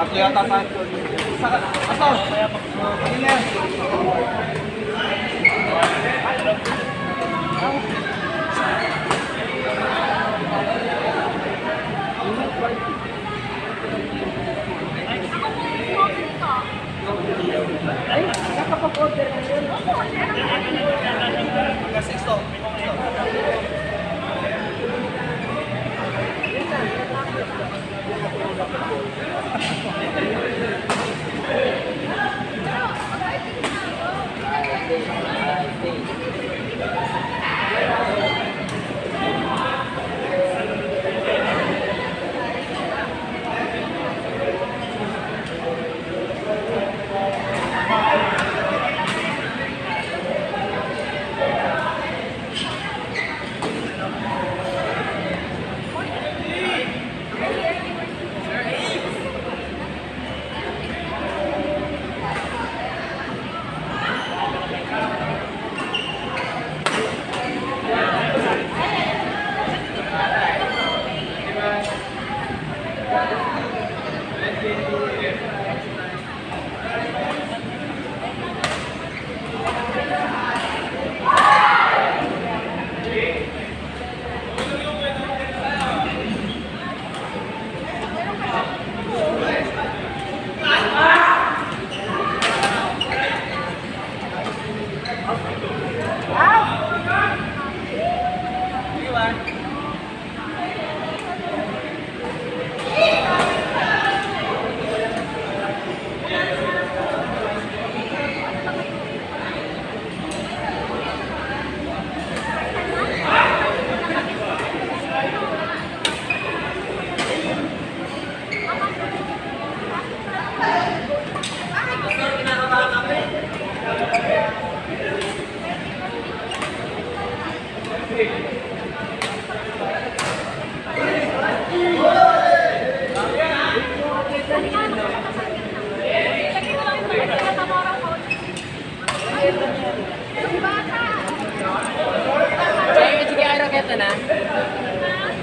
Tatlo yata pa. Ato! Ano yan? Ay, nakapag-order na yun. Kasi ito.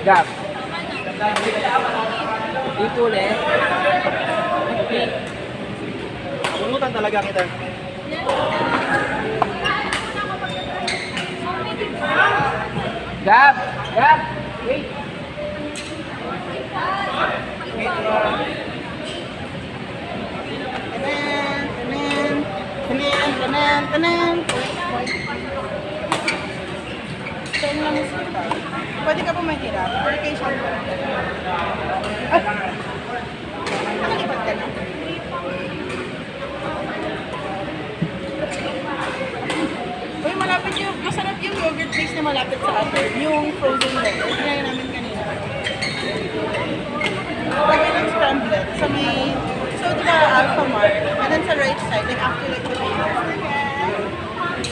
Gap. Ipule. Pulutan talaga kita. Gap. Gap. Wait. Tanan. Saan lang musika? Pwede ka po mahirap. Vacation po. Ay! Nakalipat ka na. Uy, malapit yung, masarap yung yogurt place na malapit sa atin. Yung frozen yogurt. Kaya namin kanina. Lagay ng scrambled. Sa may, so diba Alpha Mart. And then sa right side, like after like the Vegas.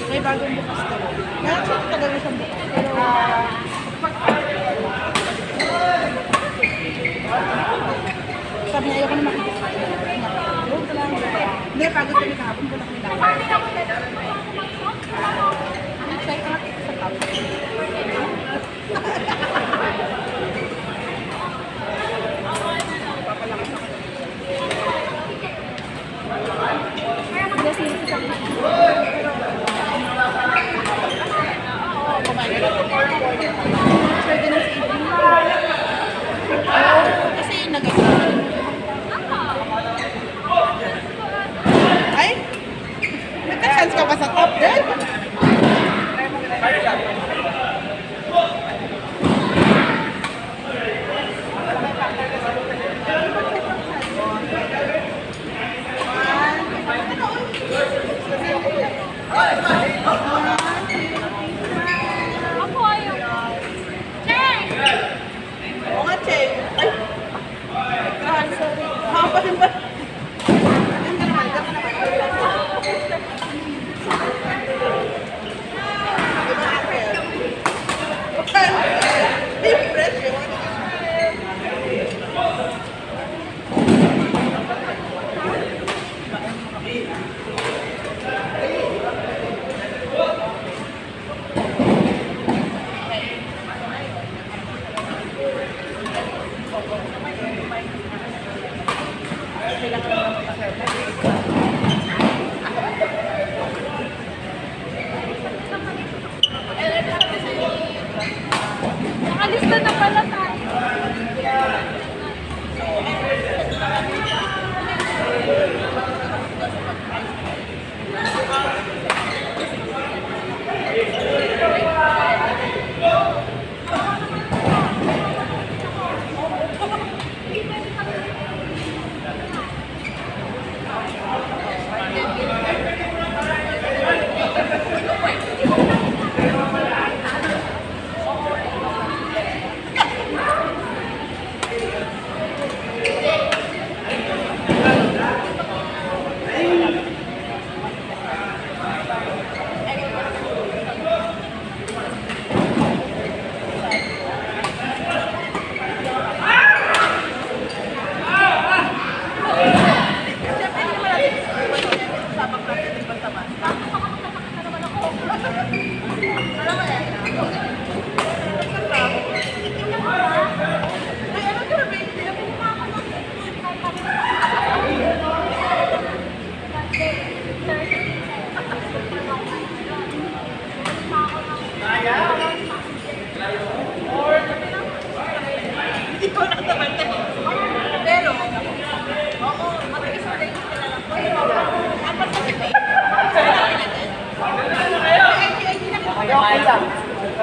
May bagong bukas na po. Ngayon siya tagal na siyang bukas. Pero, sabi niya, ayoko na makikita. Huwag ka lang. Hindi, pagod kami kahapon ko na kami lang. Try ka nakita sa top. Papalakas ako.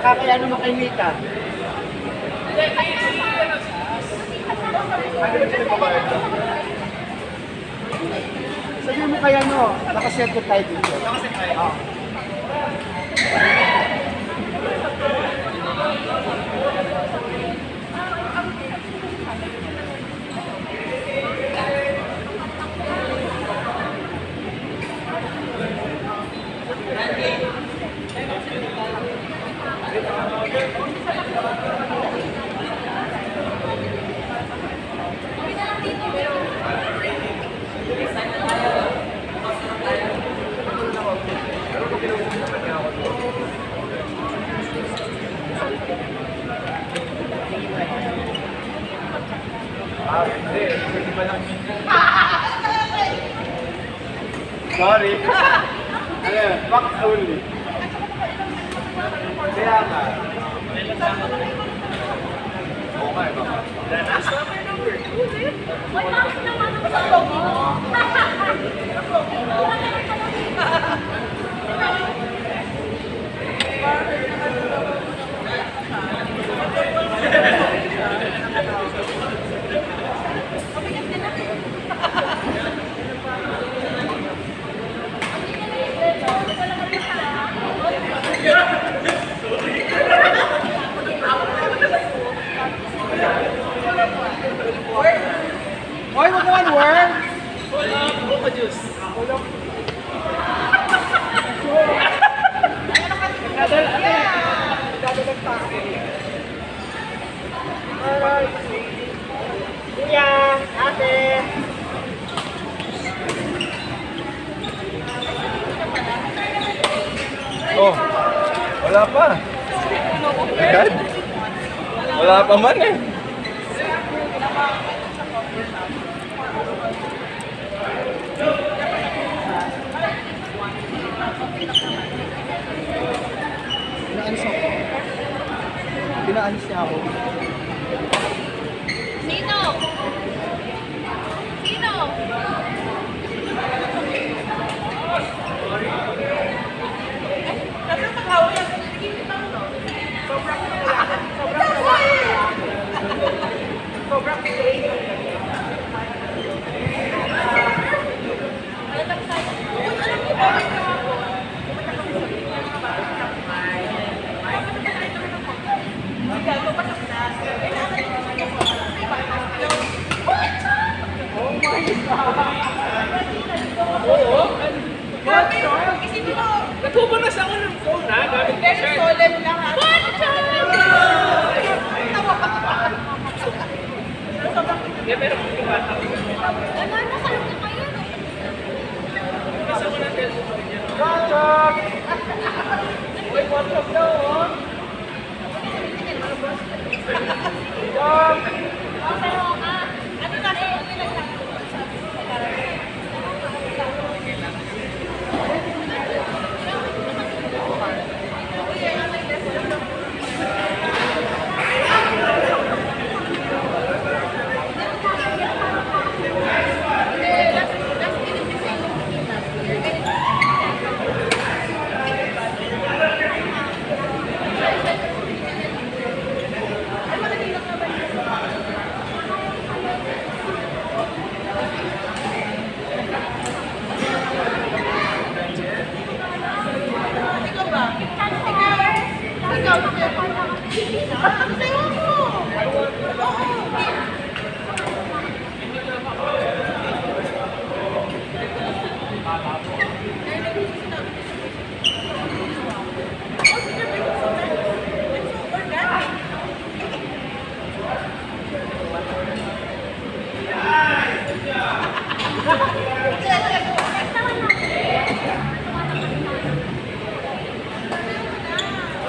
Nakakaya naman kay Mita. Sabihin mo kaya no, nakaset ko tayo dito. Nakaset tayo? Oo. Sorry. Ano yun? Box only. Kaya nga. Okay, baka. That's not my number. Wala ko naman ako sa logo mo. Hoy, wag naman worm! Wala, buko juice. Wala. Nagdadalag pa ako. Alright. Kuya, ate. Oh, wala pa. Agad? Wala pa man eh. Pinaalis niya ako. Sino? Sino? Kasi mag-away ang pagkikita mo, no? Sobrang kailangan. Sobrang creative. Uy, alam niyo ba? Isipin mo, Nagpupunas ako ng phone ha, gamit ko very shirt. solemn lang ha. Yeah, pero kung di bata ko. Ano na kayo na kayo? Isa ko lang din. What's Wait, what's up daw, oh? Pero ano na rin?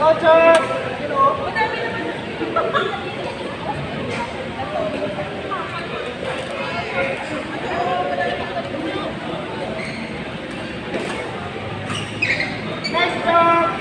Roger! Next job!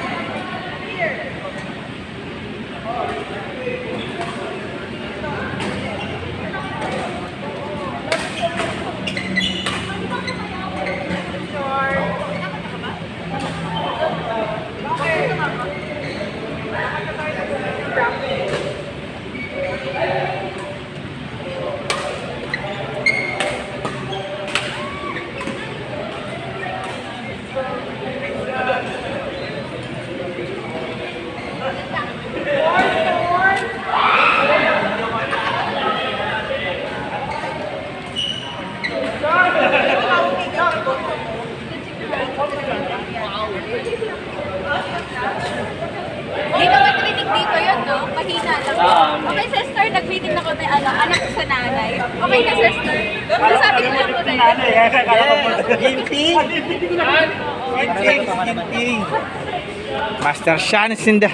meeting ako na anak ko sa nanay. Okay na, sister. Sabi ko lang po na Ginting! Ginting! Master Shan is in the